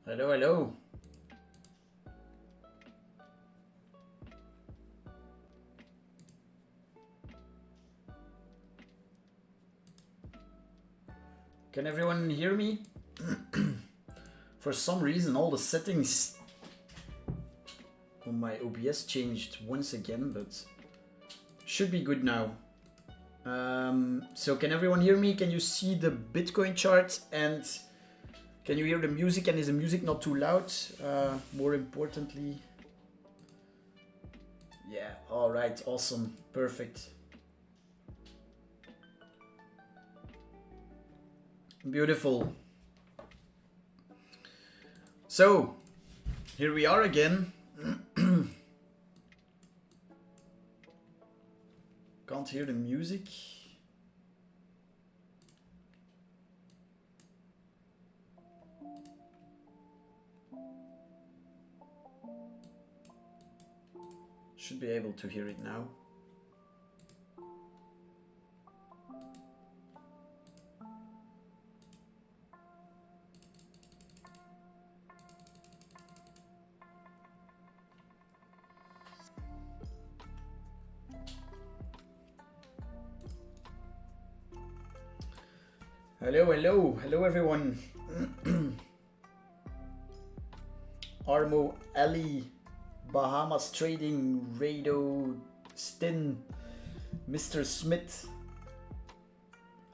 Hello, hello. Can everyone hear me? For some reason, all the settings on my OBS changed once again, but should be good now. So can everyone hear me? Can you see the Bitcoin chart? And can you hear the music? And is the music not too loud? More importantly. Yeah, all right, awesome, perfect. Beautiful. So, here we are again. Can't hear the music. Should be able to hear it now. Hello, hello, hello everyone. Armo, Ali, Bahamas Trading, Rado, Stin, Mr. Smith.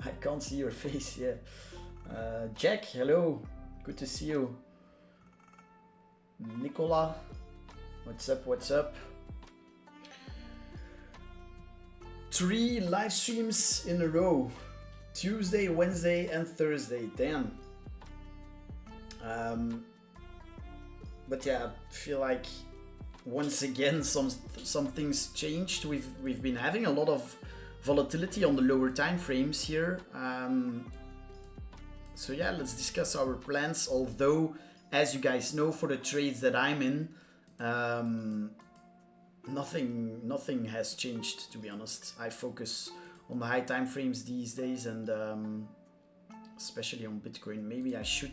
I can't see your face, yeah. Jack, hello, good to see you. Nicola, what's up, what's up? 3 live streams in a row. Tuesday, Wednesday, and Thursday. Damn. But yeah, I feel like once again some things changed. We've been having a lot of volatility on the lower time frames here. So yeah, let's discuss our plans. Although, as you guys know, for the trades that I'm in, nothing has changed, to be honest. I focus on the high time frames these days, and especially on Bitcoin. Maybe I should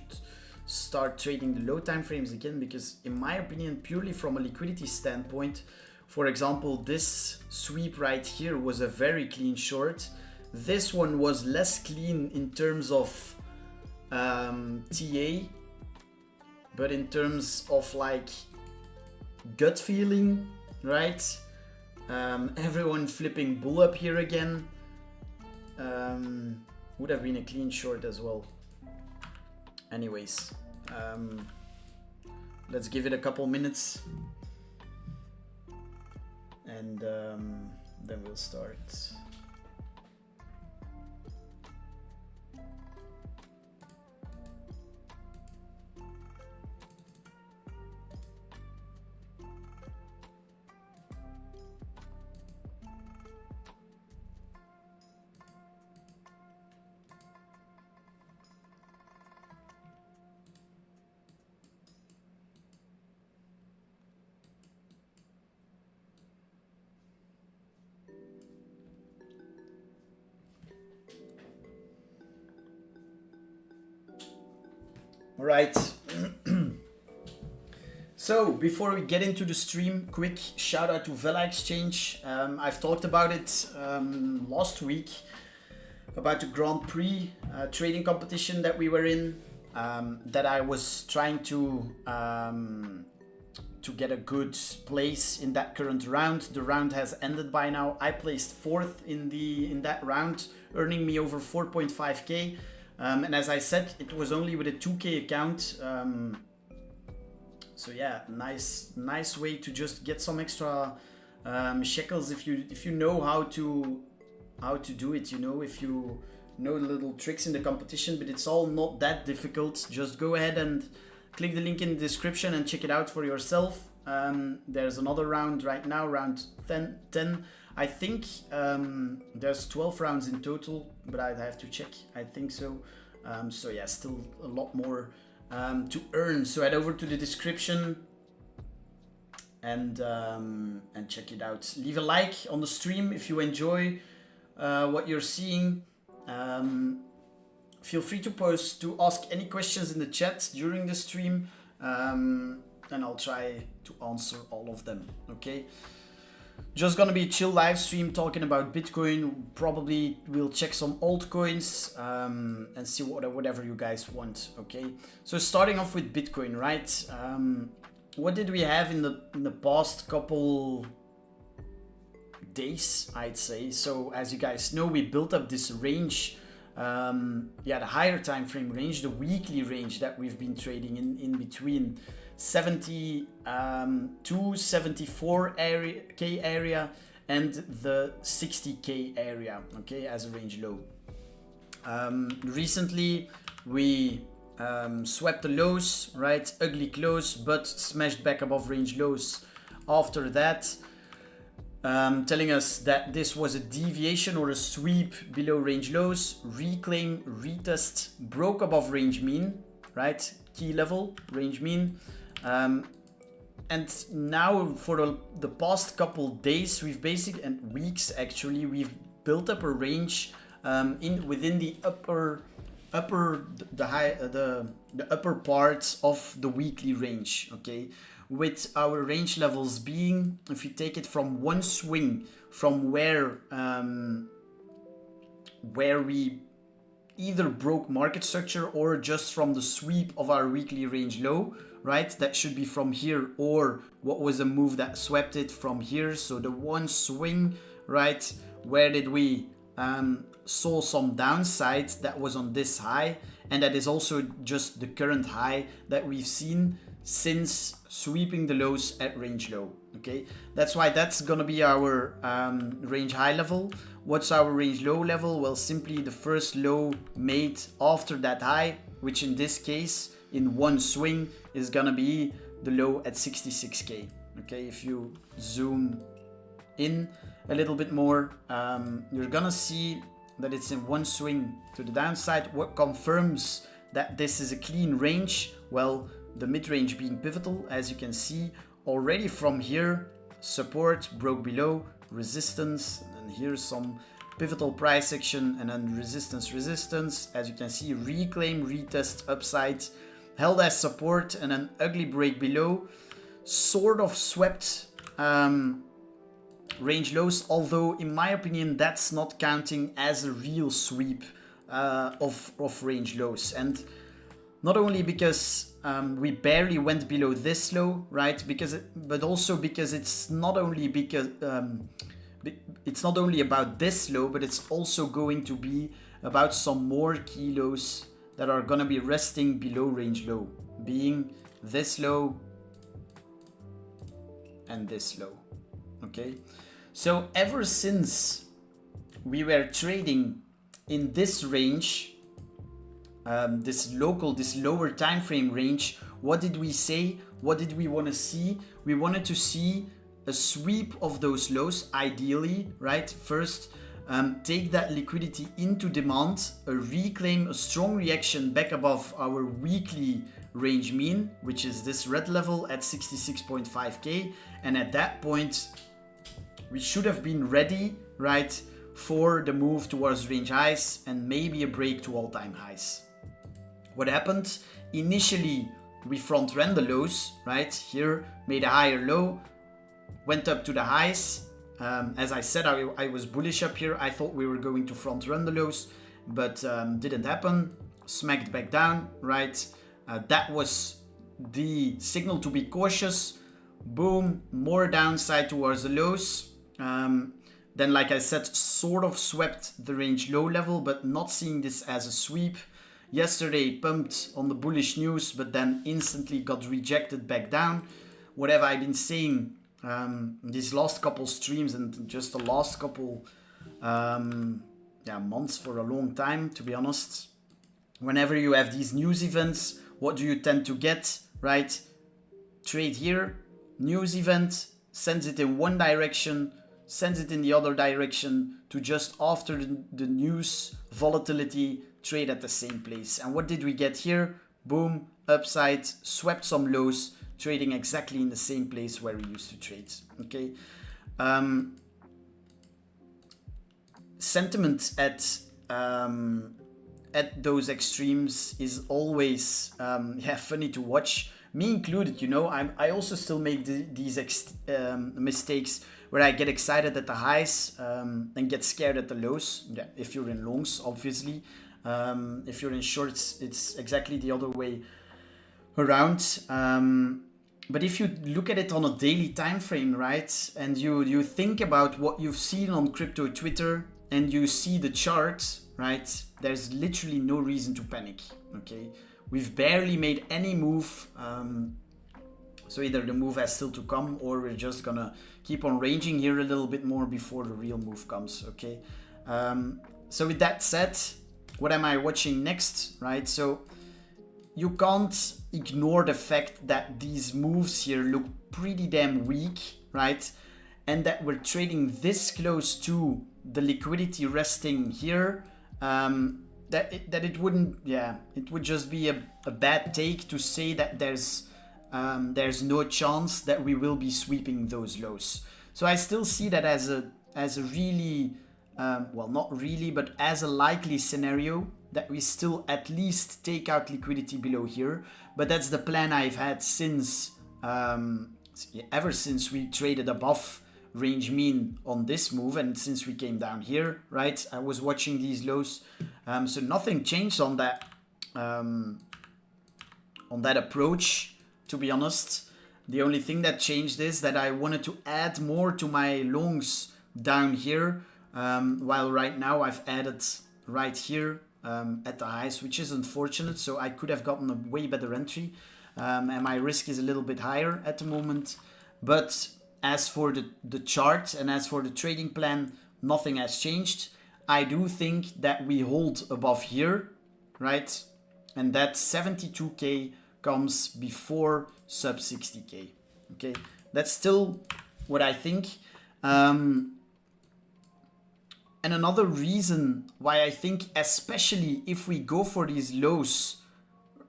start trading the low time frames again, because in my opinion, purely from a liquidity standpoint, for example, this sweep right here was a very clean short. This one was less clean in terms of TA, but in terms of like gut feeling, right? Everyone flipping bull up here again. Would have been a clean short as well. Anyways, let's give it a couple minutes, and then we'll start. All right. So before we get into the stream, quick shout out to Vela Exchange. I've talked about it last week, about the Grand Prix trading competition that we were in, that I was trying to get a good place in that current round. The round has ended by now. I placed 4th in that round, earning me over 4.5k. And as I said, it was only with a 2k account. So yeah, nice way to just get some extra shekels if you know how to do it. You know, if you know the little tricks in the competition, but it's all not that difficult. Just go ahead and click the link in the description and check it out for yourself. There's another round right now, round 10. I think there's 12 rounds in total, but I'd have to check. I think so. So yeah, still a lot more to earn. So head over to the description and check it out. Leave a like on the stream if you enjoy what you're seeing. Feel free to ask any questions in the chat during the stream. and I'll try to answer all of them. Okay. Just gonna be a chill live stream talking about Bitcoin. Probably we'll check some altcoins and see whatever you guys want. Okay, so starting off with Bitcoin, right? What did we have in the past couple days, I'd say? So as you guys know, we built up this range, the higher time frame range, the weekly range that we've been trading in between 70 to 74K area and the 60K area, okay, as a range low. Recently we swept the lows, right? Ugly close, but smashed back above range lows after that, telling us that this was a deviation or a sweep below range lows, reclaim, retest, broke above range mean, right? Key level, range mean. And now for the past couple days, we've basically, and weeks actually, we've built up a range within the upper parts of the weekly range, okay, with our range levels being, if you take it from one swing from where we either broke market structure or just from the sweep of our weekly range low, right? That should be from here, or what was a move that swept it from here. So the one swing, right? Where did we saw some downside that was on this high, and that is also just the current high that we've seen since sweeping the lows at range low. Okay, that's why that's gonna be our range high level. What's our range low level? Well, simply the first low made after that high, which in this case in one swing is gonna be the low at 66K. Okay, if you zoom in a little bit more, you're gonna see that it's in one swing to the downside. What confirms that this is a clean range? Well, the mid-range being pivotal, as you can see already from here. Support broke below, resistance, and here's some pivotal price action, and then resistance, as you can see, reclaim, retest, upside, held as support, and an ugly break below, sort of swept range lows, although in my opinion that's not counting as a real sweep of range lows. And not only because we barely went below this low, right? But also because it's not only about this low, but it's also going to be about some more key lows that are gonna be resting below range low, being this low and this low. Okay, so ever since we were trading in this range, this lower time frame range, what did we say? What did we want to see? We wanted to see a sweep of those lows, ideally, right? First, take that liquidity into demand, a reclaim, a strong reaction back above our weekly range mean, which is this red level at 66.5K, and at that point we should have been ready, right, for the move towards range highs and maybe a break to all-time highs. What happened? Initially we front ran the lows, right? Here made a higher low, went up to the highs. As I said, I was bullish up here. I thought we were going to front run the lows, but didn't happen. Smacked back down, right? That was the signal to be cautious. Boom, more downside towards the lows. Then, like I said, sort of swept the range low level, but not seeing this as a sweep. Yesterday pumped on the bullish news, but then instantly got rejected back down. What have I been saying these last couple streams and just the last couple months, for a long time, to be honest? Whenever you have these news events, what do you tend to get, right? Trade here, news event, sends it in one direction, sends it in the other direction, to just after the news volatility, trade at the same place. And what did we get here? Boom, upside, swept some lows, trading exactly in the same place where we used to trade. Okay, sentiment at those extremes is always funny to watch, me included, you know, I also still make these mistakes where I get excited at the highs and get scared at the lows. Yeah, if you're in longs, obviously. If you're in shorts, it's exactly the other way around. But if you look at it on a daily time frame, right, and you think about what you've seen on crypto Twitter and you see the chart, right, there's literally no reason to panic. Okay, we've barely made any move. So either the move has still to come, or we're just gonna keep on ranging here a little bit more before the real move comes. Okay. So with that said, what am I watching next, right? So you can't ignore the fact that these moves here look pretty damn weak, right? And that we're trading this close to the liquidity resting here. That it wouldn't, yeah, it would just be a bad take to say that there's no chance that we will be sweeping those lows. So I still see that as a really, well, not really, but as a likely scenario that we still at least take out liquidity below here. But that's the plan I've had since, ever since we traded above range mean on this move, and since we came down here, right? I was watching these lows, so nothing changed on that approach, to be honest. The only thing that changed is that I wanted to add more to my longs down here, while right now I've added right here at the highs, which is unfortunate. So I could have gotten a way better entry, and my risk is a little bit higher at the moment. But as for the chart and as for the trading plan, nothing has changed. I do think that we hold above here, right? And that 72k comes before sub 60k. Okay, that's still what I think. And another reason why I think, especially if we go for these lows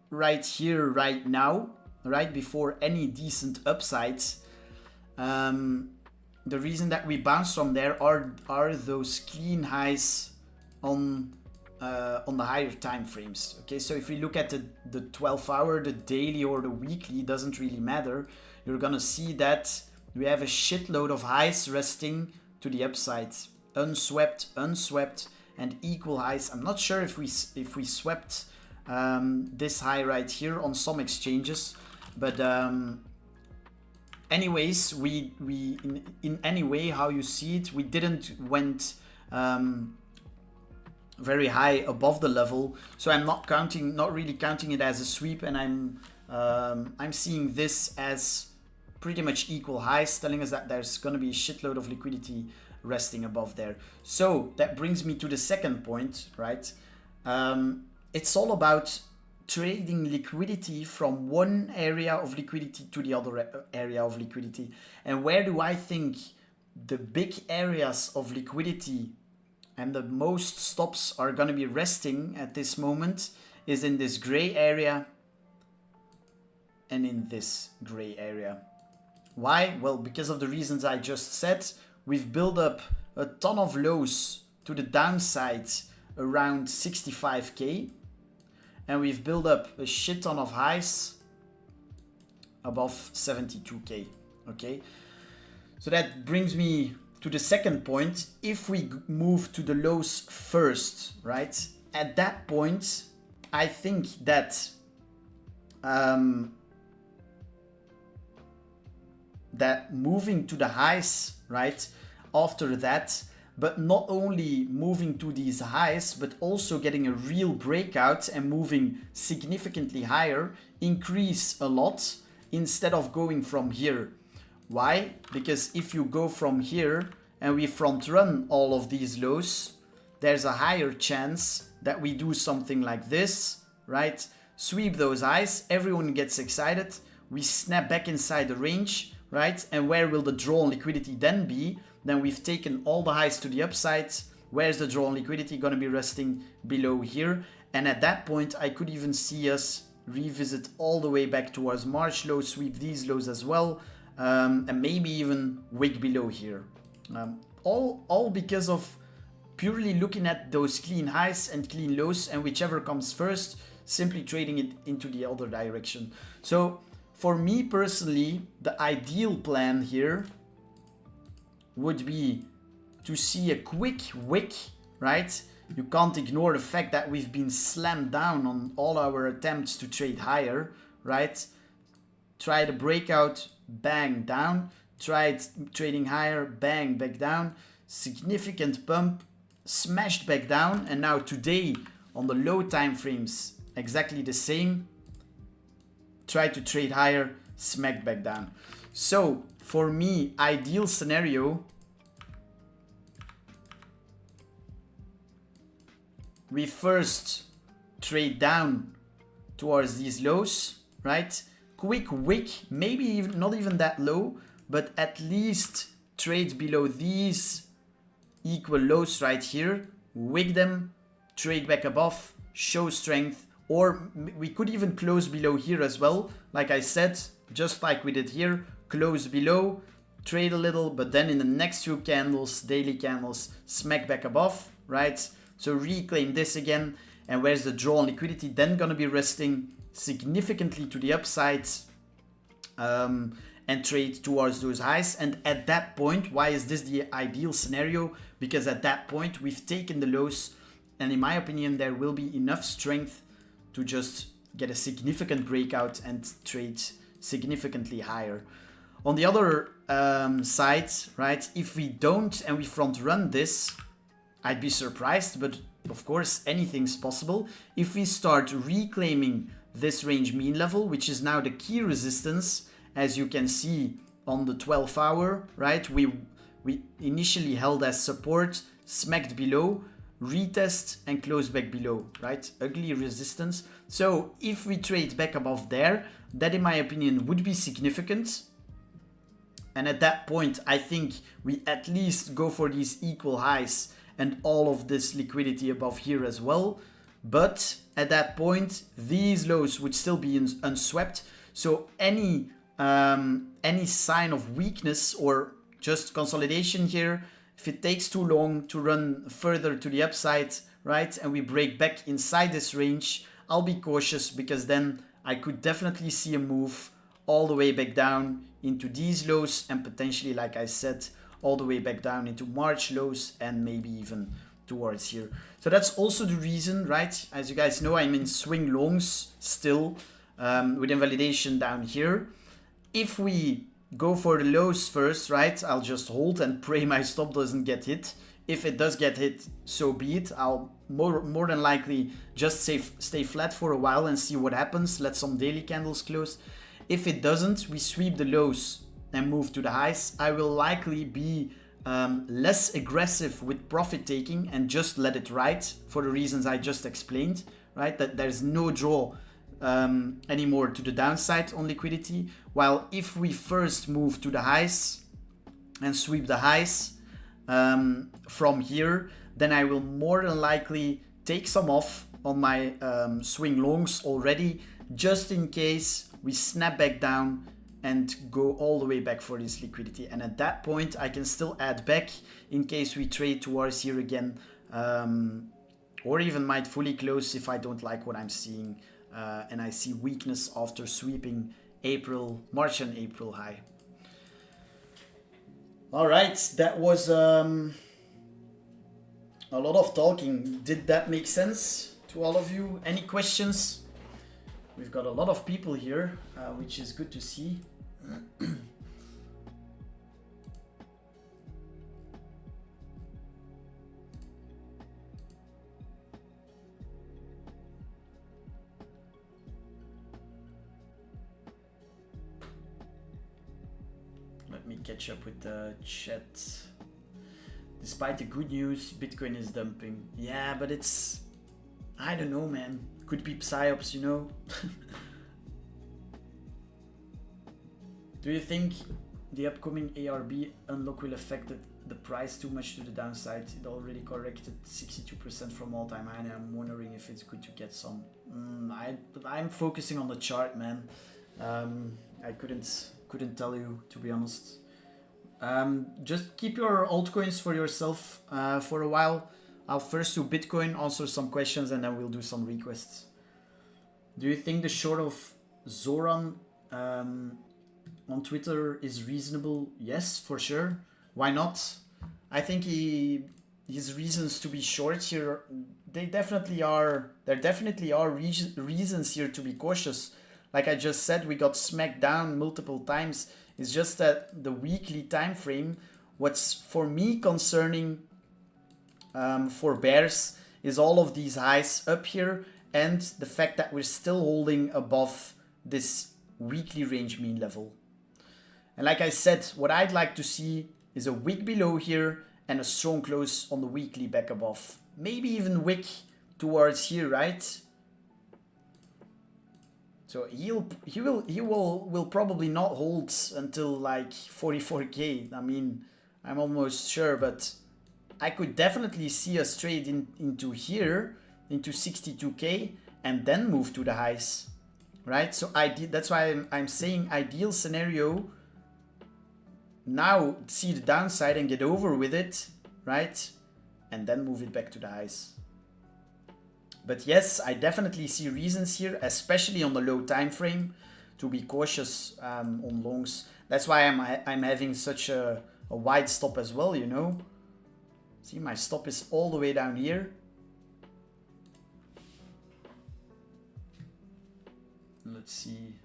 right here, right now, right before any decent upsides, the reason that we bounce from there are those clean highs on the higher time frames. Okay, so if we look at the 12-hour, the daily, or the weekly, it doesn't really matter. You're gonna see that we have a shitload of highs resting to the upside, unswept, and equal highs. I'm not sure if we swept this high right here on some exchanges, but anyways, we in any way how you see it, we didn't went very high above the level, so I'm not really counting it as a sweep, and I'm seeing this as pretty much equal highs, telling us that there's going to be a shitload of liquidity resting above there. So that brings me to the second point, right? It's all about trading liquidity from one area of liquidity to the other area of liquidity. And where do I think the big areas of liquidity and the most stops are going to be resting at this moment is in this gray area and in this gray area. Why? Well, because of the reasons I just said. We've built up a ton of lows to the downside around 65k, and we've built up a shit ton of highs above 72k. Okay, so that brings me to the second point. If we move to the lows first, right, at that point I think that that moving to the highs, right, after that, but not only moving to these highs, but also getting a real breakout and moving significantly higher, increase a lot instead of going from here. Why? Because if you go from here and we front run all of these lows, there's a higher chance that we do something like this, right? Sweep those highs, everyone gets excited, we snap back inside the range, right? And where will the draw on liquidity then be? Then we've taken all the highs to the upside. Where's the draw on liquidity going to be resting? Below here. And at that point, I could even see us revisit all the way back towards March low, sweep these lows as well, and maybe even wick below here. All because of purely looking at those clean highs and clean lows, and whichever comes first, simply trading it into the other direction. So for me personally, the ideal plan here would be to see a quick wick, right? You can't ignore the fact that we've been slammed down on all our attempts to trade higher, right? Try the breakout, bang, down. Tried trading higher, bang, back down. Significant pump, smashed back down. And now today, on the low time frames, exactly the same. Try to trade higher, smack back down. So, for me, ideal scenario, we first trade down towards these lows, right? Quick wick, maybe even not even that low, but at least trade below these equal lows right here, wick them, trade back above, show strength, or we could even close below here as well. Like I said, just like we did here, close below, trade a little, but then in the next few candles, daily candles, smack back above, right? So reclaim this again, and where's the draw on liquidity then gonna be resting significantly to the upside, and trade towards those highs. And at that point, why is this the ideal scenario? Because at that point we've taken the lows, and in my opinion there will be enough strength to just get a significant breakout and trade significantly higher. On the other side, right, if we don't and we front run this, I'd be surprised, but of course anything's possible. If we start reclaiming this range mean level, which is now the key resistance, as you can see on the 12 hour, right? We initially held as support, smacked below, retest and close back below, right? Ugly resistance. So if we trade back above there, that in my opinion would be significant. And at that point, I think we at least go for these equal highs and all of this liquidity above here as well. But at that point, these lows would still be unswept. So any sign of weakness or just consolidation here, if it takes too long to run further to the upside, right, and we break back inside this range, I'll be cautious, because then I could definitely see a move all the way back down into these lows, and potentially, like I said, all the way back down into March lows, and maybe even towards here. So that's also the reason, right? As you guys know, I'm in swing longs still, with invalidation down here. If we go for the lows first, right, I'll just hold and pray my stop doesn't get hit. If it does get hit, so be it. I'll more than likely just stay flat for a while and see what happens. Let some daily candles close. If it doesn't, we sweep the lows and move to the highs. I will likely be less aggressive with profit taking and just let it ride for the reasons I just explained, right? That there's no draw anymore to the downside on liquidity. While if we first move to the highs and sweep the highs from here, then I will more than likely take some off on my swing longs already, just in case we snap back down and go all the way back for this liquidity. And at that point, I can still add back in case we trade towards here again, or even might fully close if I don't like what I'm seeing and I see weakness after sweeping March and April high. All right, that was a lot of talking. Did that make sense to all of you? Any questions? We've got a lot of people here, which is good to see. Let me catch up with the chat. Despite the good news, Bitcoin is dumping. Yeah, but it's... I don't know, man. Could be psyops, you know? Do you think the upcoming ARB unlock will affect the price too much to the downside? It already corrected 62% from all-time high, and I'm wondering if it's good to get some. I'm focusing on the chart, man. I couldn't tell you, to be honest. Just keep your altcoins for yourself for a while. I'll first do Bitcoin, answer some questions, and then we'll do some requests. Do you think the short of Zoran on Twitter is reasonable. Yes, for sure. Why not? I think his reasons to be short here, they definitely are. There definitely are reasons here to be cautious. Like I just said, we got smacked down multiple times. It's just that the weekly time frame. What's for me concerning for bears is all of these highs up here and the fact that we're still holding above this weekly range mean level. And like I said, what I'd like to see is a wick below here and a strong close on the weekly back above. Maybe even wick towards here, right? So he will probably not hold until like 44k. I mean, I'm almost sure, but I could definitely see us trade into here, into 62k, and then move to the highs, right? So that's why I'm saying ideal scenario. Now see the downside and get over with it, right? And then move it back to the highs. But yes, I definitely see reasons here, especially on the low time frame, to be cautious on longs. That's why I'm having such a wide stop as well, you know. See, my stop is all the way down here. Let's see.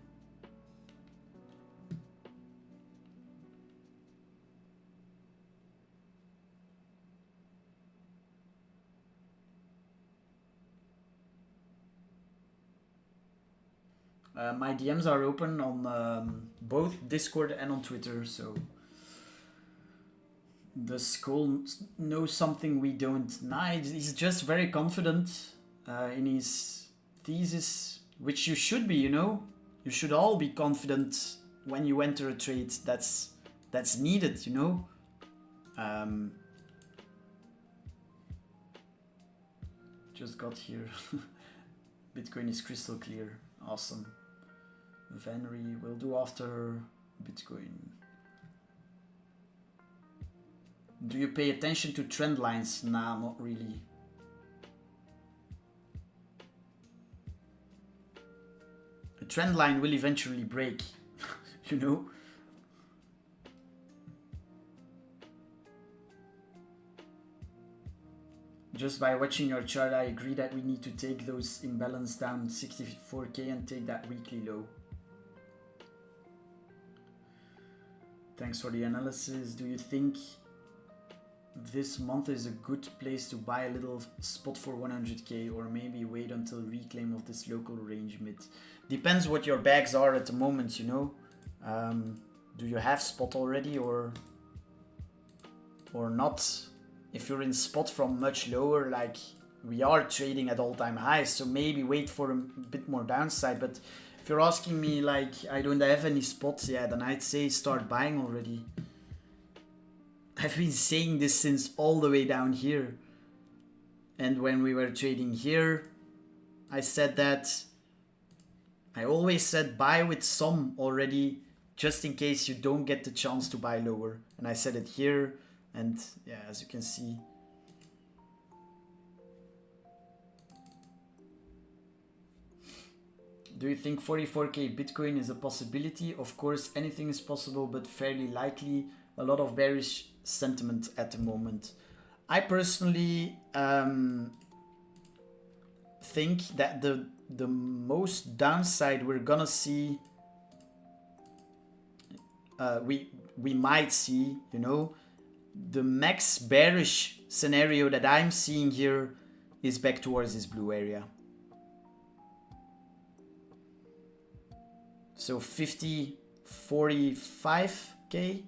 My DMs are open on both Discord and on Twitter, so the Skull knows something we don't. Nah, he's just very confident in his thesis, which you should be, you know? You should all be confident when you enter a trade. That's needed, you know? Just got here. Bitcoin is crystal clear. Awesome. Venery will do after Bitcoin. Do you pay attention to trend lines? Nah, not really. A trend line will eventually break, you know? Just by watching your chart, I agree that we need to take those imbalance down 64k and take that weekly low. Thanks for the analysis. Do you think this month is a good place to buy a little spot for 100k, or maybe wait until reclaim of this local range mid? Depends what your bags are at the moment, you know. Do you have spot already or not? If you're in spot from much lower, like we are trading at all-time highs, so maybe wait for a bit more downside. But if you're asking me like I don't have any spots, yeah, then I'd say start buying already. I've been saying this since all the way down here. And when we were trading here, I said that. I always said buy with some already, just in case you don't get the chance to buy lower. And I said it here, and yeah, as you can see. Do you think 44k Bitcoin is a possibility? Of course, anything is possible, but fairly likely. A lot of bearish sentiment at the moment. I personally think that the most downside we're gonna see, we might see, you know, the max bearish scenario that I'm seeing here is back towards this blue area. So 50, 45k.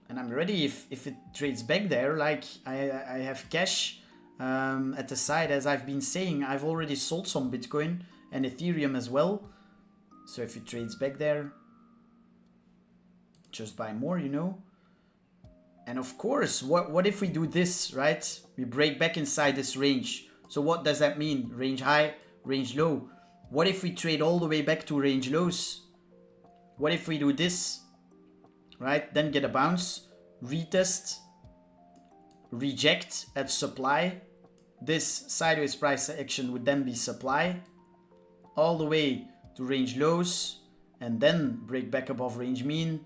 And I'm ready if it trades back there. Like I have cash at the side, as I've been saying. I've already sold some Bitcoin and Ethereum as well. So if it trades back there, just buy more, you know. And of course, what if we do this, right? We break back inside this range. So what does that mean? Range high, range low. What if we trade all the way back to range lows? What if we do this, right? Then get a bounce, retest, reject at supply, this sideways price action would then be supply all the way to range lows and then break back above range mean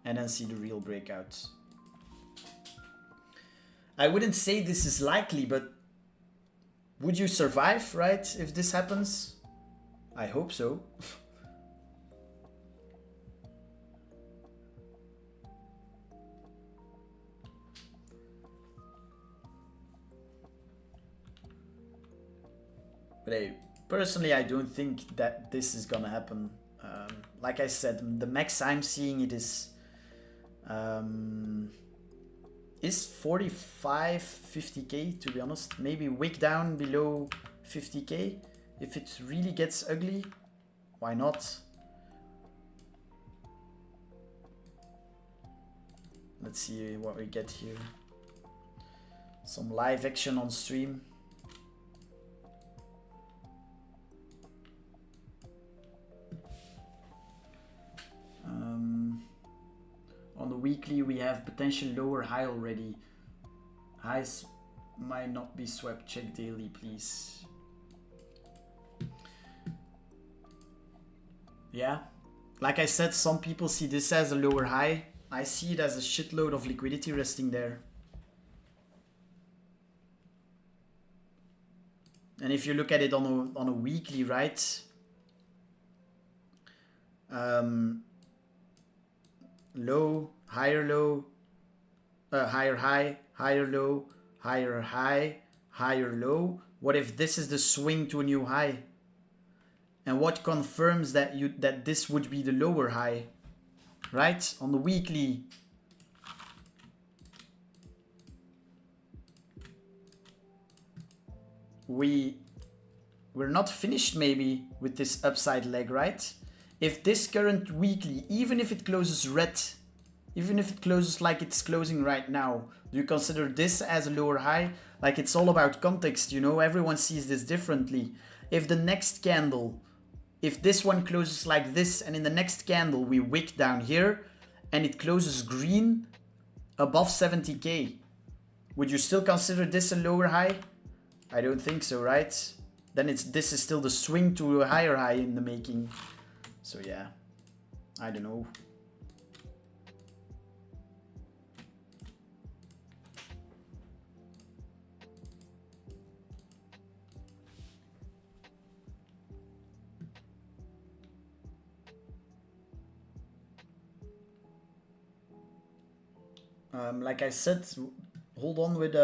and then see the real breakout. I wouldn't say this is likely, but would you survive, right, if this happens? I hope so. But hey, personally, I don't think that this is gonna happen. Like I said, the max I'm seeing it is 45, 50k, to be honest. Maybe wick down below 50k. If it really gets ugly, why not? Let's see what we get here. Some live action on stream. On the weekly, we have potential lower high already. Highs might not be swept. Check daily, please. Yeah, like I said, some people see this as a lower high. I see it as a shitload of liquidity resting there. And if you look at it on a weekly, right? Low, higher low, higher high, higher low, higher high, higher low. What if this is the swing to a new high? And what confirms that that this would be the lower high, right? On the weekly, we're not finished maybe with this upside leg, right? If this current weekly, even if it closes red, even if it closes like it's closing right now, do you consider this as a lower high? Like, it's all about context, you know, everyone sees this differently. If the next candle, if this one closes like this and in the next candle we wick down here and it closes green above 70k, would you still consider this a lower high? I don't think so, right? Then this is still the swing to a higher high in the making. So yeah, I don't know. Like I said, hold on with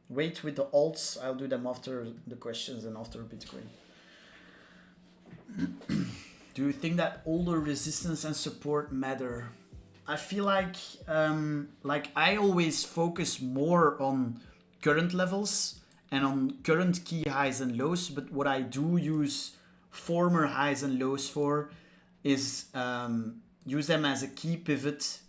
wait with the alts. I'll do them after the questions and after Bitcoin. Do you think that older resistance and support matter? I feel like I always focus more on current levels and on current key highs and lows, but what I do use former highs and lows for is use them as a key pivot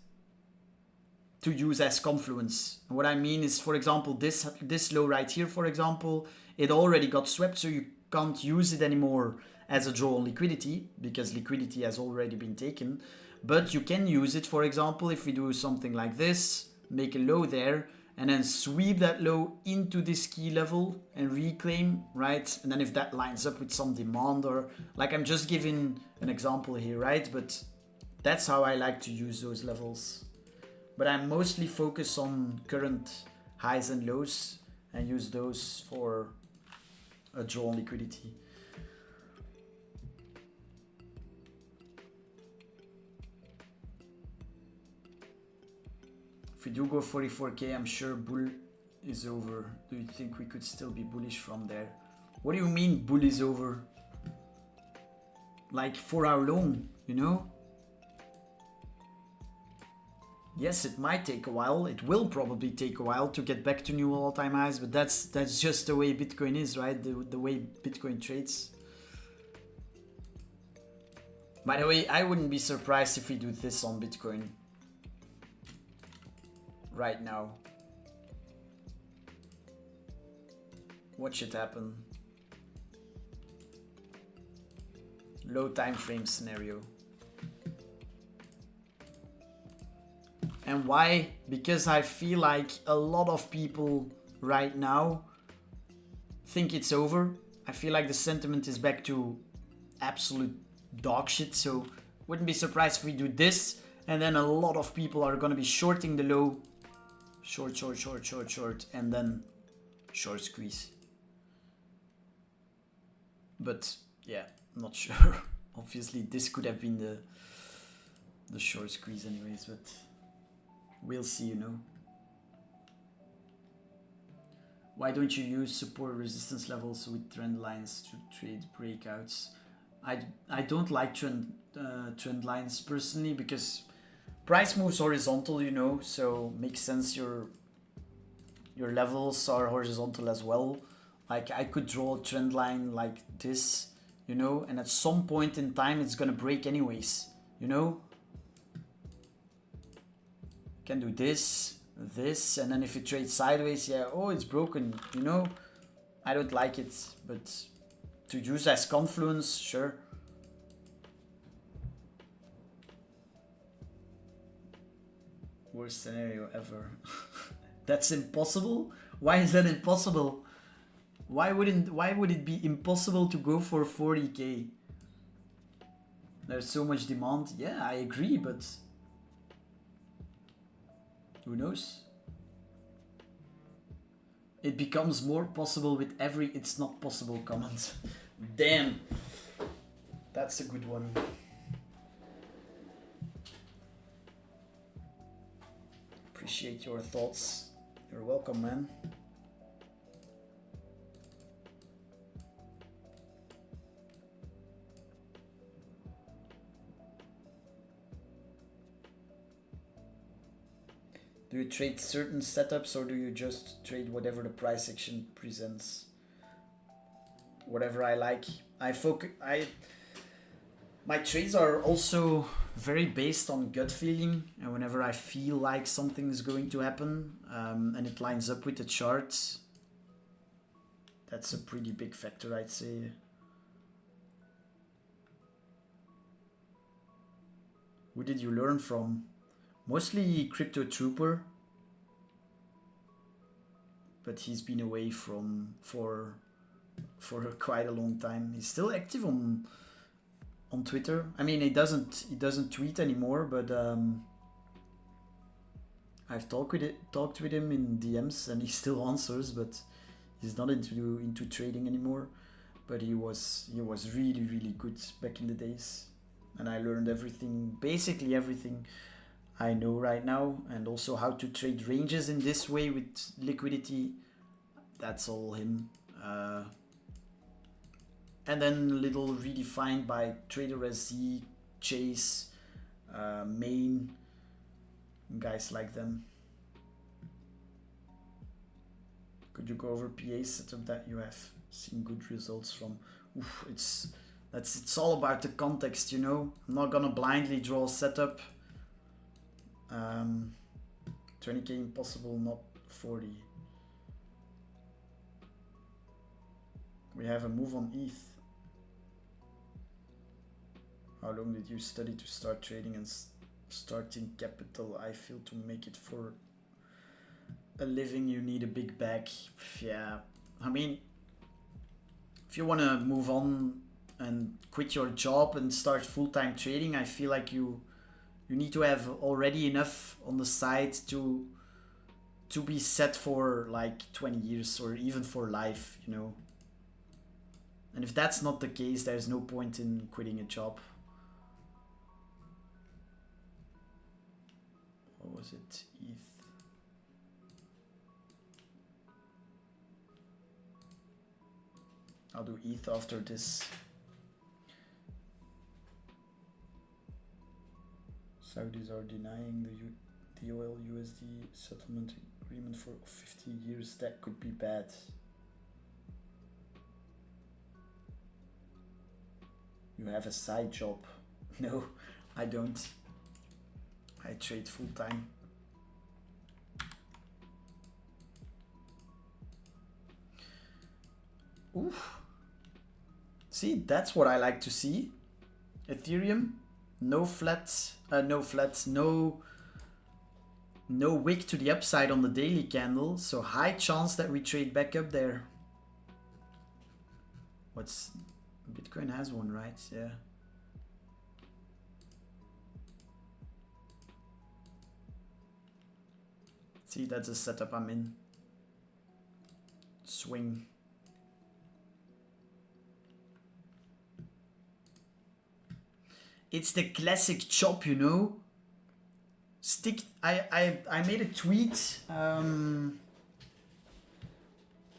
to use as confluence. And what I mean is, for example, this low right here, for example, it already got swept, so you can't use it anymore as a draw on liquidity because liquidity has already been taken. But you can use it, for example, if we do something like this, make a low there, and then sweep that low into this key level and reclaim, right? And then if that lines up with some demand, or like, I'm just giving an example here, right? But that's how I like to use those levels. But I'm mostly focused on current highs and lows and use those for a draw on liquidity. If we do go 44k, I'm sure bull is over. Do you think we could still be bullish from there? What do you mean bull is over? Like for how long, you know? Yes, it might take a while. It will probably take a while to get back to new all-time highs, but that's just the way Bitcoin is, right? The way Bitcoin trades. By the way, I wouldn't be surprised if we do this on Bitcoin right now. Watch it happen. Low time frame scenario. And why? Because I feel like a lot of people right now think it's over. I feel like the sentiment is back to absolute dog shit, so wouldn't be surprised if we do this, and then a lot of people are gonna be shorting the low. Short, short, short, short, short, and then short squeeze. But yeah, not sure. Obviously this could have been the short squeeze anyways, but we'll see, you know. Why don't you use support resistance levels with trend lines to trade breakouts? I don't like trend lines personally, because price moves horizontal, you know, so makes sense your levels are horizontal as well. Like I could draw a trend line like this, you know, and at some point in time it's gonna break anyways, you know. Can do this, and then if it trades sideways, yeah, oh, it's broken, you know. I don't like it, but to use as confluence, sure. Worst scenario ever. That's impossible? Why is that impossible? Why would it be impossible to go for 40k? There's so much demand. Yeah, I agree, but who knows? It becomes more possible with every "it's not possible" comment. Damn. That's a good one. Appreciate your thoughts. You're welcome, man. Do you trade certain setups, or do you just trade whatever the price action presents? Whatever I like. My trades are also very based on gut feeling, and whenever I feel like something is going to happen, and it lines up with the charts, that's a pretty big factor, I'd say. Who did you learn from? Mostly Crypto Trooper, but he's been away for quite a long time. He's still active on Twitter. I mean, he doesn't tweet anymore, but I've talked with him in DMs, and he still answers, but he's not into trading anymore. But he was really, really good back in the days, and I learned everything, basically everything I know right now, and also how to trade ranges in this way with liquidity. That's all him. And then a little redefined by Trader SZ, Chase, Main, guys like them. Could you go over PA setup that you have seen good results from? Oof, it's all about the context, you know. I'm not gonna blindly draw a setup. 20k impossible, not 40. We have a move on ETH. How long did you study to start trading and starting capital? I feel to make it for a living you need a big bag. Yeah, I mean, if you want to move on and quit your job and start full-time trading, I feel like you need to have already enough on the side to be set for like 20 years or even for life, you know. And if that's not the case, there's no point in quitting a job. What was it? ETH. I'll do ETH after this. Saudis are denying the DOL USD settlement agreement for 50 years. That could be bad. You have a side job? No, I don't. I trade full time. Oof. See, that's what I like to see. Ethereum, no wick to the upside on the daily candle, so high chance that we trade back up there. What's Bitcoin has one, right? Yeah. See, that's the setup I'm in. Swing. It's the classic chop, you know. I made a tweet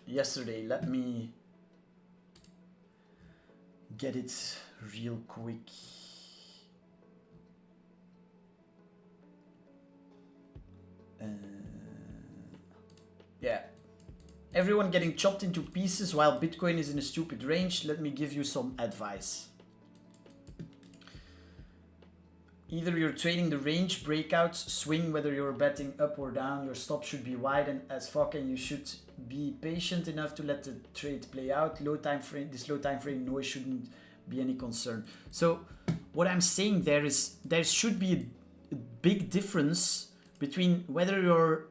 yesterday. Let me get it real quick. Yeah. Everyone getting chopped into pieces while Bitcoin is in a stupid range. Let me give you some advice. Either you're trading the range breakouts, swing, whether you're betting up or down, your stop should be wide and as fuck, and you should be patient enough to let the trade play out. Low time frame, this low time frame noise shouldn't be any concern. So what I'm saying there is there should be a big difference between whether you're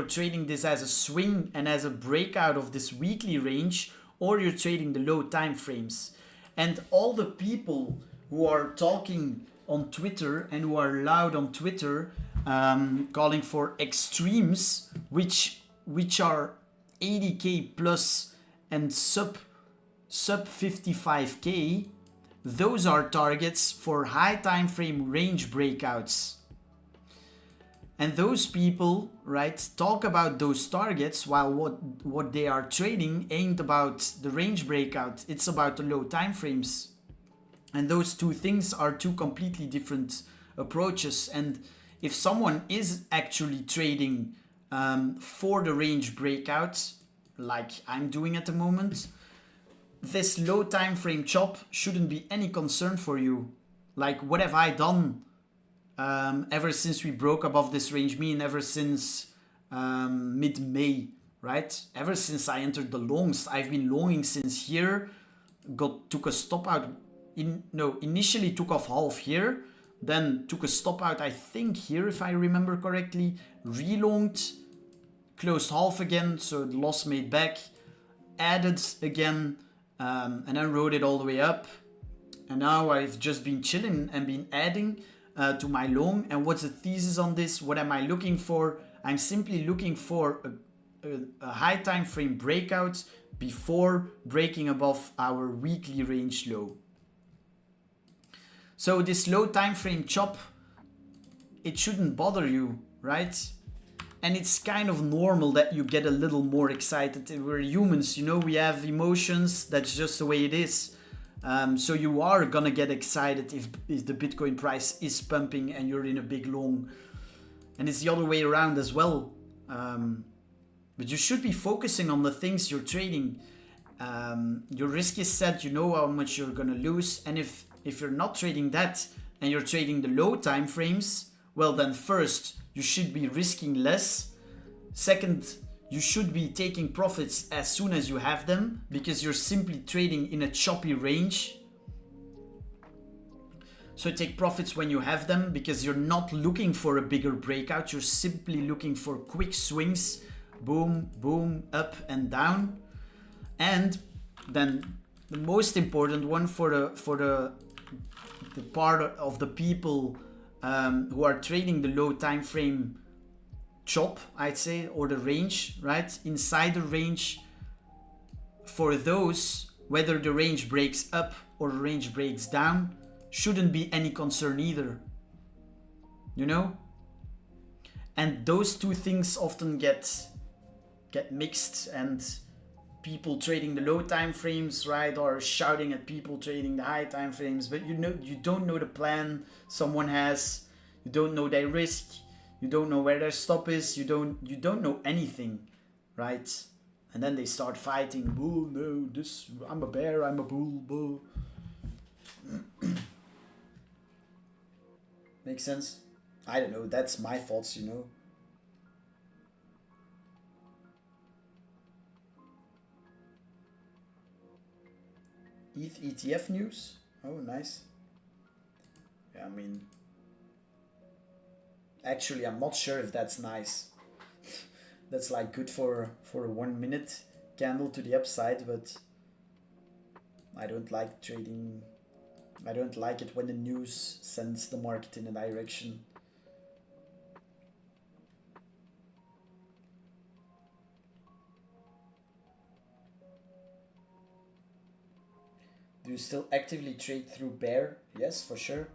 trading this as a swing and as a breakout of this weekly range, or you're trading the low time frames. And all the people who are talking on Twitter and who are loud on Twitter, calling for extremes, which are 80k plus and sub 55k, those are targets for high time frame range breakouts. And those people, right, talk about those targets while what they are trading ain't about the range breakout. It's about the low time frames. And those two things are two completely different approaches. And if someone is actually trading for the range breakout, like I'm doing at the moment, this low time frame chop shouldn't be any concern for you. Like, what have I done ever since we broke above this range mean, ever since mid-May, right? Ever since I entered the longs, I've been longing since here, took a stop out, initially took off half here, then took a stop out, I think here, if I remember correctly, relonged, closed half again, so the loss made back, added again, and then rode it all the way up. And now I've just been chilling and been adding to my long. And what's the thesis on this? What am I looking for? I'm simply looking for a high time frame breakout before breaking above our weekly range low. So this low time frame chop, it shouldn't bother you, right? And it's kind of normal that you get a little more excited. We're humans, you know, we have emotions. That's just the way it is. So you are gonna get excited if the Bitcoin price is pumping and you're in a big long. And it's the other way around as well. But you should be focusing on the things you're trading. Your risk is set, you know how much you're gonna lose. And if you're not trading that and you're trading the low time frames, well then first, you should be risking less. Second, you should be taking profits as soon as you have them because you're simply trading in a choppy range. So take profits when you have them because you're not looking for a bigger breakout. You're simply looking for quick swings, boom, boom, up and down. And then the most important one for the part of the people who are trading the low time frame chop, I'd say, or the range, right? Inside the range, for those, whether the range breaks up or the range breaks down, shouldn't be any concern either. You know? And those two things often get mixed, and people trading the low time frames, right, are shouting at people trading the high time frames, but you don't know the plan someone has, you don't know their risk, you don't know where their stop is, you don't know anything, right? And then they start fighting, oh no, this, I'm a bear, I'm a bull. Makes sense? I don't know, that's my thoughts, you know. ETH ETF news? Oh, nice. Yeah, I mean, actually, I'm not sure if that's nice. That's like good for a 1 minute candle to the upside, but I don't like trading. I don't like it when the news sends the market in a direction. Do you still actively trade through bear? Yes, for sure.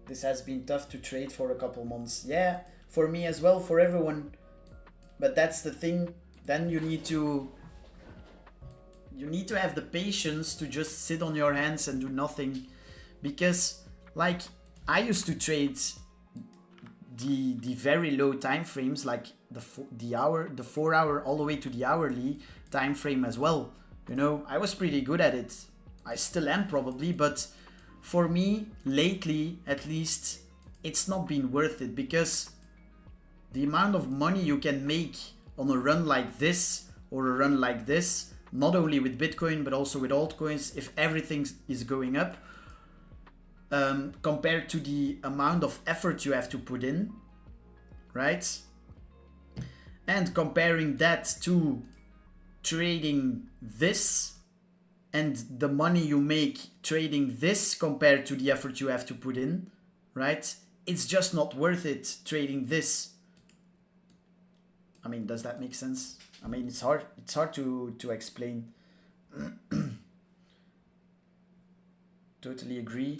This has been tough to trade for a couple months. Yeah, for me as well, for everyone. But that's the thing. Then you need to have the patience to just sit on your hands and do nothing. Because like I used to trade the very low time frames, like the hour, the 4 hour all the way to the hourly time frame as well. You know, I was pretty good at it. I still am probably, but for me, lately, at least, it's not been worth it, because the amount of money you can make on a run like this or a run like this, not only with Bitcoin, but also with altcoins, if everything is going up, compared to the amount of effort you have to put in, right? And comparing that to trading this and the money you make trading this compared to the effort you have to put in, right? It's just not worth it trading this. I mean, does that make sense? I mean, it's hard to explain. Totally agree.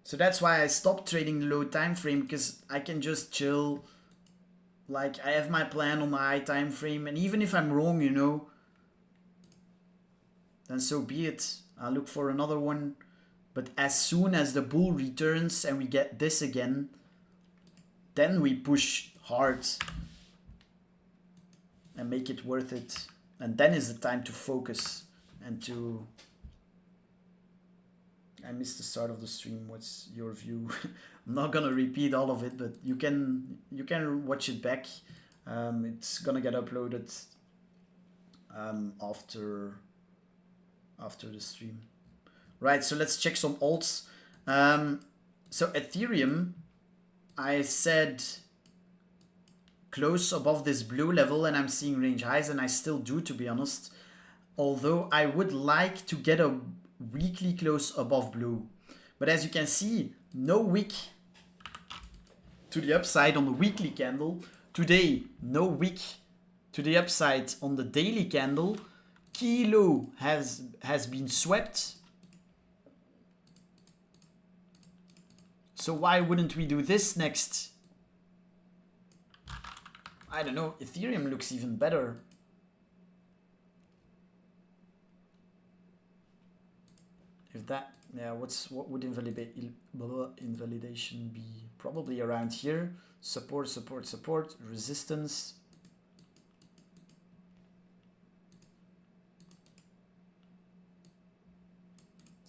So that's why I stopped trading the low time frame, because I can just chill. Like, I have my plan on the high time frame, and even if I'm wrong, you know, then so be it. I'll look for another one. But as soon as the bull returns and we get this again, then we push hard and make it worth it. And then is the time to focus and to... I missed the start of the stream. What's your view? I'm not gonna repeat all of it, but you can watch it back. It's gonna get uploaded after the stream. Right, so let's check some alts. So Ethereum, I said close above this blue level, and I'm seeing range highs, and I still do, to be honest. Although I would like to get a weekly close above blue. But as you can see, no wick to the upside on the weekly candle. Today, no wick to the upside on the daily candle. Key low has been swept. So why wouldn't we do this next? I don't know, Ethereum looks even better. If that, yeah, what would invalidation be? Probably around here. Support, support, support, resistance.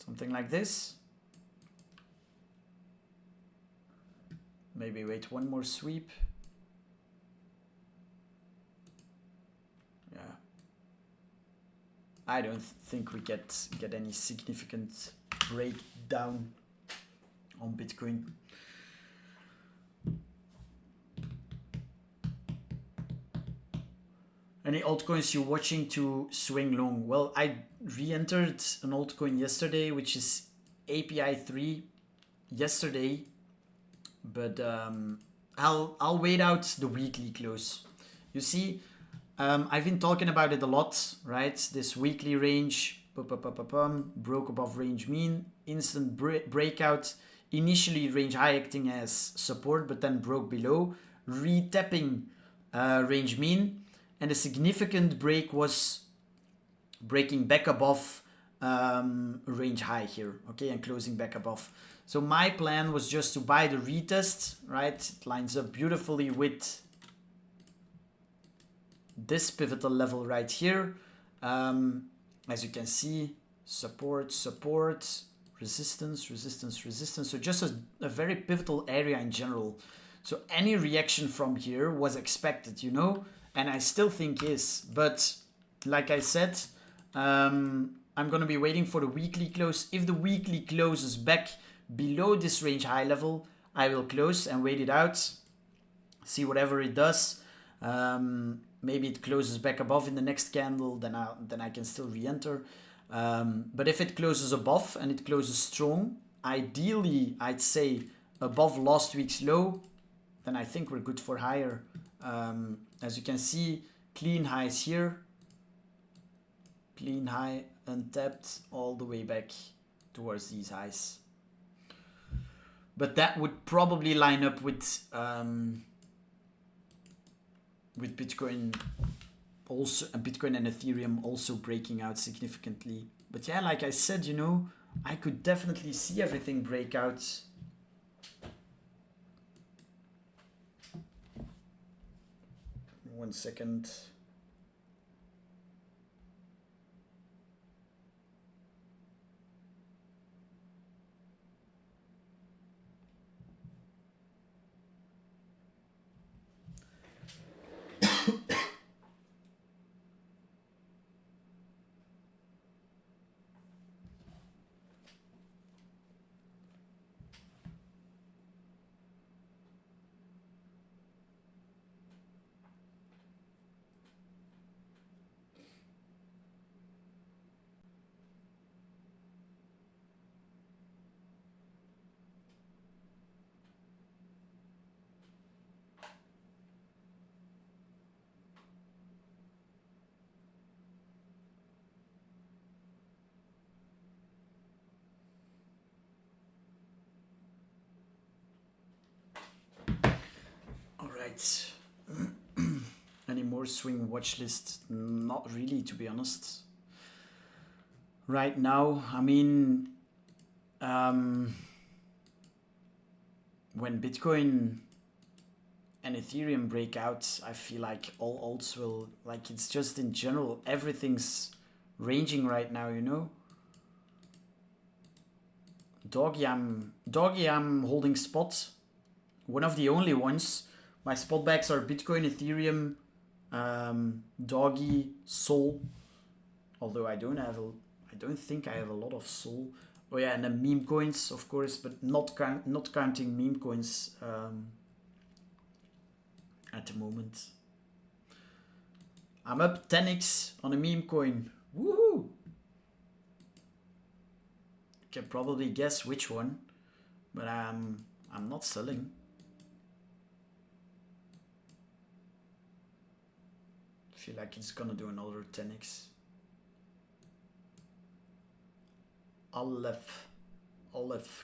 Something like this. Maybe wait one more sweep. Yeah. I don't think we get any significant breakdown on Bitcoin. Any altcoins you're watching to swing long? Well, I re-entered an altcoin yesterday, which is API 3 yesterday, but I'll wait out the weekly close. You see, I've been talking about it a lot, right? This weekly range, broke above range mean, instant breakout, initially range high acting as support, but then broke below, re-tapping range mean, and a significant break was breaking back above range high here, okay, and closing back above. So my plan was just to buy the retest, right? It lines up beautifully with this pivotal level right here. As you can see, support, support, resistance, resistance, resistance. So just a very pivotal area in general. So any reaction from here was expected, you know, and I still think is. But like I said, I'm going to be waiting for the weekly close. If the weekly closes back below this range high level, I will close and wait it out. see whatever it does. Maybe it closes back above in the next candle, then I can still re-enter. But if it closes above and it closes strong, ideally I'd say above last week's low, then I think we're good for higher. As you can see, clean highs here, clean high, untapped, all the way back towards these highs. But that would probably line up with Bitcoin also, Bitcoin and Ethereum also breaking out significantly. But yeah, like I said, you know, I could definitely see everything break out. One second. Any more swing watch list? Not really, to be honest. Right now, I mean, when Bitcoin and Ethereum break out, I feel like all alts will, like, it's just in general, everything's ranging right now, you know? Doggy, I'm holding spot. One of the only ones. My spot backs are Bitcoin, Ethereum, Doggy, Sol. Although I don't think I have a lot of Sol. Oh yeah, and then meme coins, of course, but not counting meme coins at the moment. I'm up 10x on a meme coin. Woohoo! You can probably guess which one, but I'm not selling. Feel like it's gonna do another 10x. Aleph,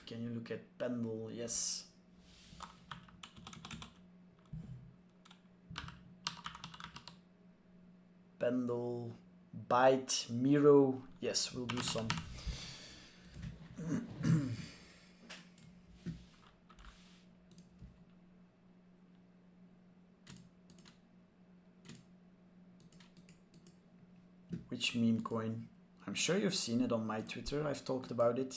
can you look at Pendle? Yes. Pendle, Byte, Miro. Yes, we'll do some. Which meme coin? I'm sure you've seen it on my Twitter. I've talked about it.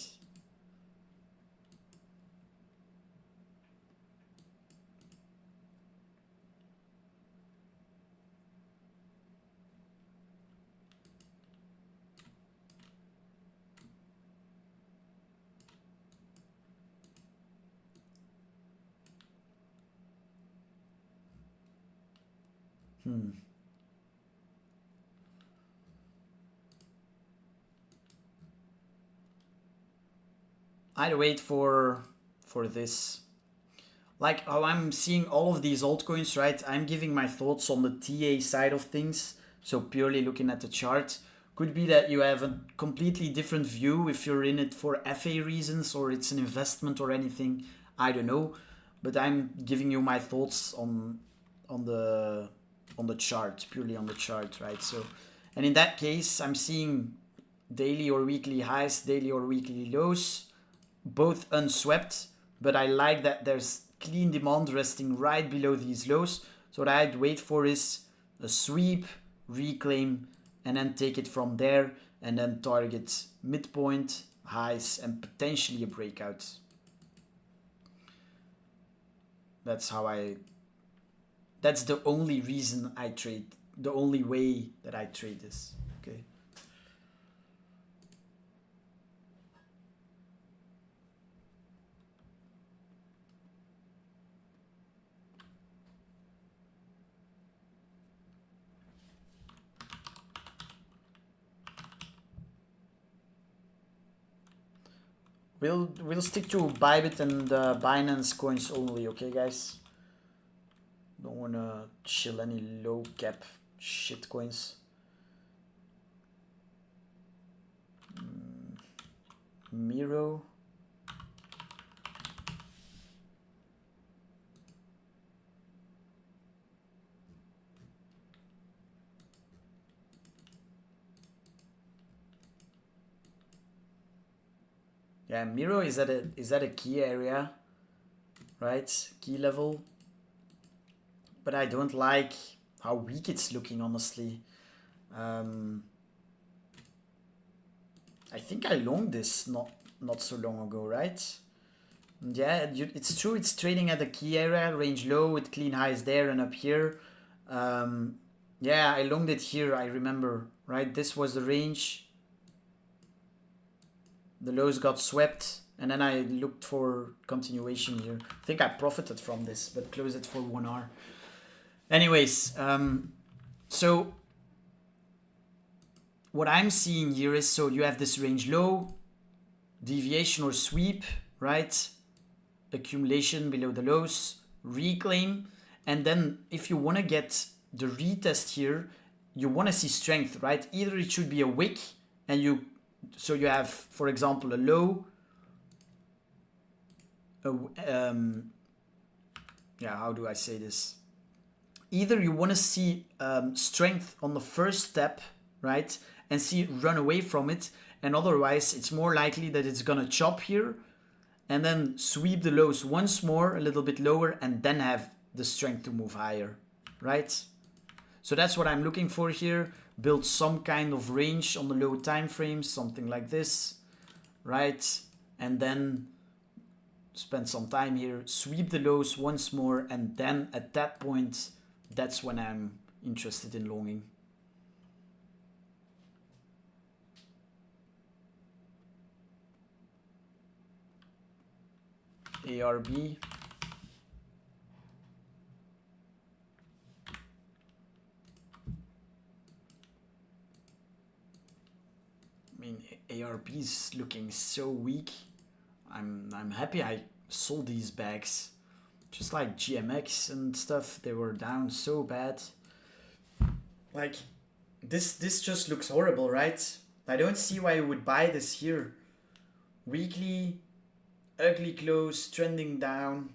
I'd wait for this. Like how I'm seeing all of these altcoins, right? I'm giving my thoughts on the TA side of things. So purely looking at the chart. Could be that you have a completely different view if you're in it for FA reasons or it's an investment or anything. I don't know. But I'm giving you my thoughts on the chart, purely on the chart, right? So, and in that case, I'm seeing daily or weekly highs, daily or weekly lows, both unswept, but I like that there's clean demand resting right below these lows. So what I'd wait for is a sweep, reclaim, and then take it from there, and then target midpoint, highs, and potentially a breakout. That's the only reason I trade, the only way that I trade this. Okay. We'll stick to Bybit and Binance coins only, okay, guys? Don't wanna chill any low cap shit coins. Miro. Yeah, Miro is at a key area, right? Key level. But I don't like how weak it's looking, honestly. I think I longed this not so long ago, right? Yeah, it's true. It's trading at a key area, range low with clean highs there and up here. Yeah, I longed it here. I remember, right? This was the range. The lows got swept, and then I looked for continuation here. I think I profited from this, but closed it for 1 hour. Anyways, so what I'm seeing here is, so you have this range low, deviation or sweep, right? Accumulation below the lows, reclaim, and then if you want to get the retest here, you want to see strength, right? Either it should be a wick, and you have, for example, a low, yeah, how do I say this? Either you want to see strength on the first step, right, and see it run away from it, and otherwise it's more likely that it's gonna chop here and then sweep the lows once more a little bit lower and then have the strength to move higher, right? So that's what I'm looking for here. Build some kind of range on the low time frames, something like this, right? And then spend some time here, sweep the lows once more, and then at that point, that's when I'm interested in longing. ARB. I mean, ARB is looking so weak. I'm happy I sold these bags. Just like GMX and stuff, they were down so bad. Like, this just looks horrible, right? I don't see why you would buy this here. Weekly, ugly close, trending down,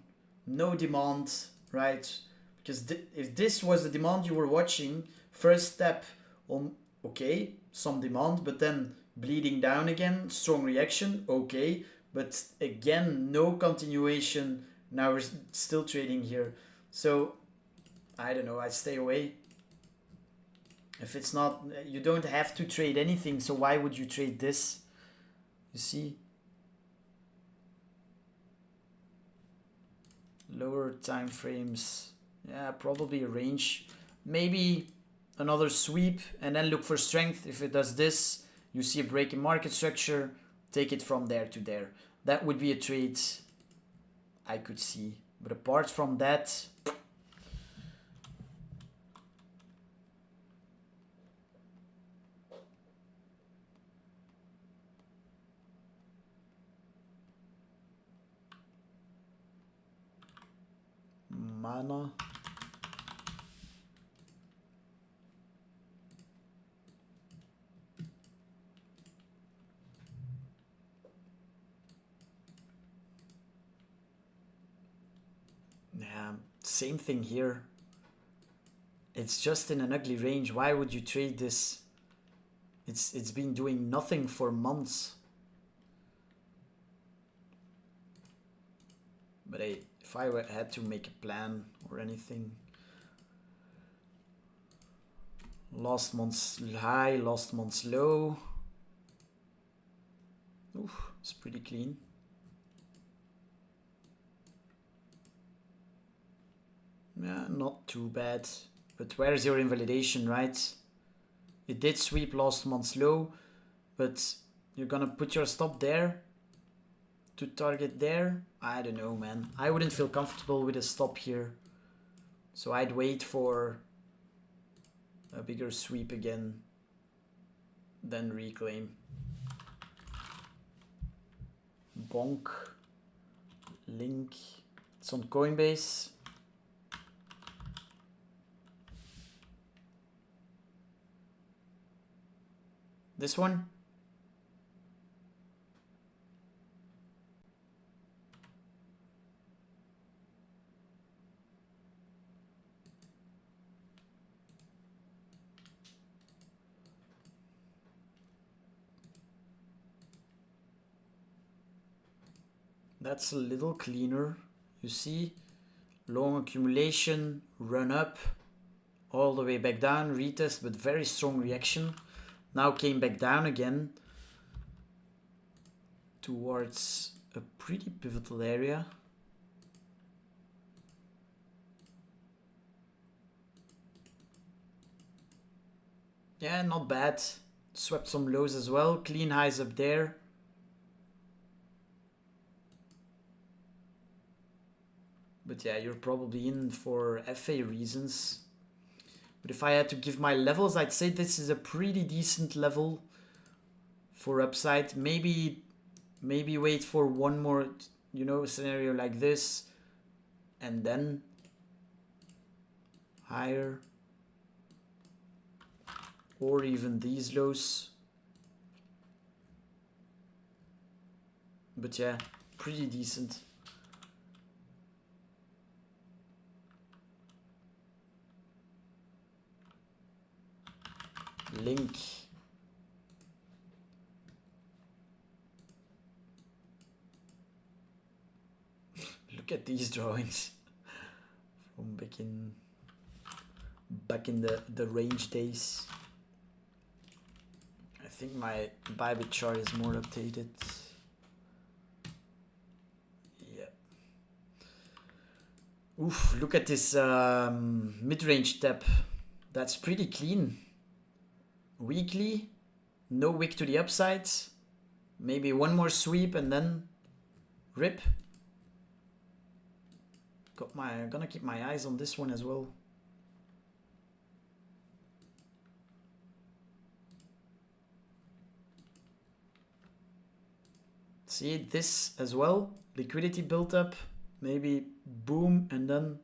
no demand, right? Because if this was the demand you were watching, first step on, okay, some demand, but then bleeding down again, strong reaction, okay, but again, no continuation. Now we're still trading here. So, I don't know, I stay away. If it's not, you don't have to trade anything, so why would you trade this? You see? Lower time frames, yeah, probably a range. Maybe another sweep and then look for strength. If it does this, you see a break in market structure, take it from there to there. That would be a trade I could see. But apart from that, Mana. Yeah, same thing here. It's just in an ugly range. Why would you trade this? It's been doing nothing for months. But hey, if I had to make a plan or anything, last month's high, last month's low. Oof, it's pretty clean. Yeah, not too bad. But where's your invalidation, right? It did sweep last month's low, but you're gonna put your stop there to target there? I don't know, man. I wouldn't feel comfortable with a stop here. So I'd wait for a bigger sweep again, then reclaim. Bonk. Link. It's on Coinbase. This one. That's a little cleaner. You see, long accumulation, run up, all the way back down, retest, but very strong reaction. Now came back down again towards a pretty pivotal area. Yeah, not bad. Swept some lows as well. Clean highs up there. But yeah, you're probably in for FA reasons. But if I had to give my levels, I'd say this is a pretty decent level for upside. Maybe wait for one more, you know, scenario like this. And then higher. Or even these lows. But yeah, pretty decent. Link. Look at these drawings from back in the range days. I think my Bybit chart is more updated. Yeah. Oof, look at this mid-range tap. That's pretty clean. Weekly, no wick to the upside. Maybe one more sweep and then rip. Gonna keep my eyes on this one as well. See this as well. Liquidity built up. Maybe boom and then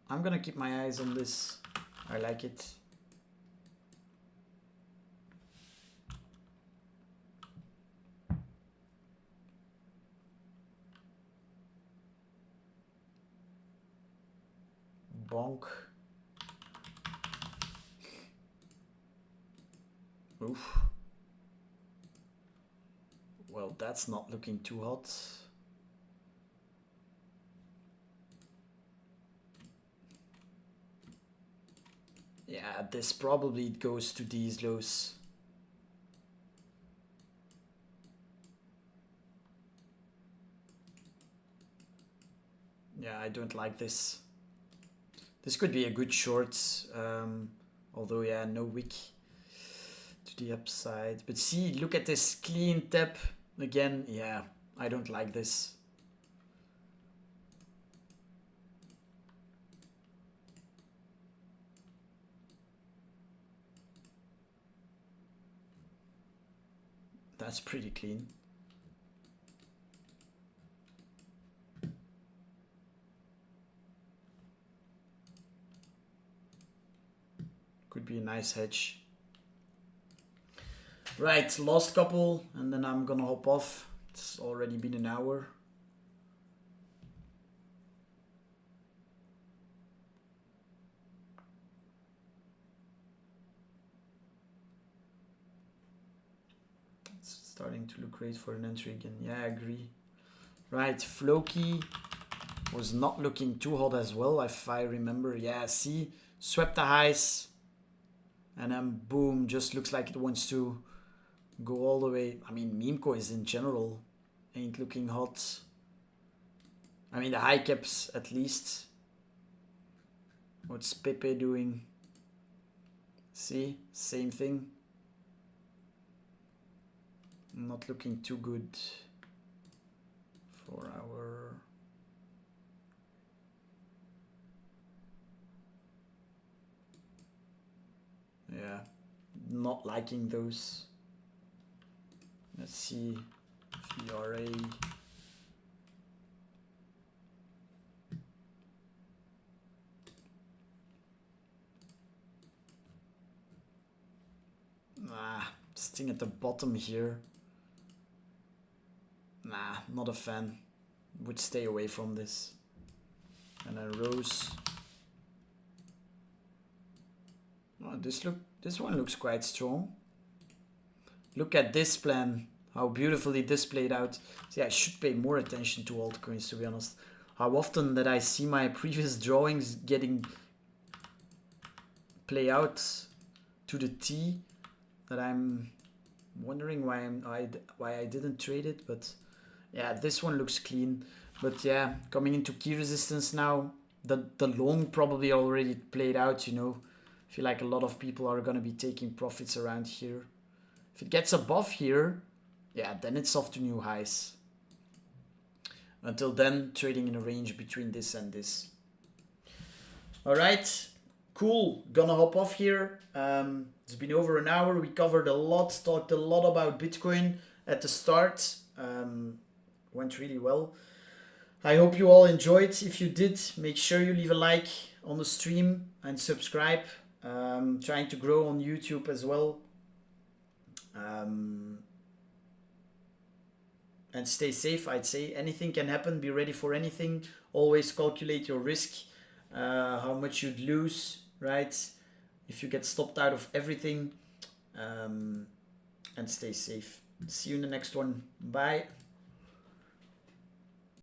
I'm gonna keep my eyes on this. I like it. Bonk. Oof. Well, that's not looking too hot. Yeah, this probably goes to these lows. Yeah, I don't like this. This could be a good short, although yeah, no wick to the upside. But see, look at this clean tap again. Yeah, I don't like this. That's pretty clean. Could be a nice hedge. Right, last couple, and then I'm gonna hop off. It's already been an hour. It's starting to look great for an entry again. Yeah, I agree. Right, Floki was not looking too hot as well, if I remember. Yeah, see, swept the highs, and then boom, just looks like it wants to go all the way. I mean, meme coins in general ain't looking hot. I mean, the high caps at least. What's Pepe doing? See, same thing. Not looking too good for our... Yeah, not liking those. Let's see, VRA. This thing at the bottom here. Nah, not a fan. Would stay away from this. And then Rose. Oh, this one looks quite strong. Look at this plan. How beautifully this played out. See, I should pay more attention to altcoins, to be honest. How often that I see my previous drawings getting play out to the T, that I'm wondering why I didn't trade it. But yeah, this one looks clean. But yeah, coming into key resistance now, the long probably already played out, you know. I feel like a lot of people are gonna be taking profits around here. If it gets above here, yeah, then it's off to new highs. Until then, trading in a range between this and this. Alright, cool. Gonna hop off here. It's been over an hour. We covered a lot, talked a lot about Bitcoin at the start. Went really well. I hope you all enjoyed. If you did, make sure you leave a like on the stream and subscribe. Trying to grow on YouTube as well. And stay safe, I'd say. Anything can happen. Be ready for anything. Always calculate your risk. How much you'd lose, right? If you get stopped out of everything. And stay safe. See you in the next one. Bye.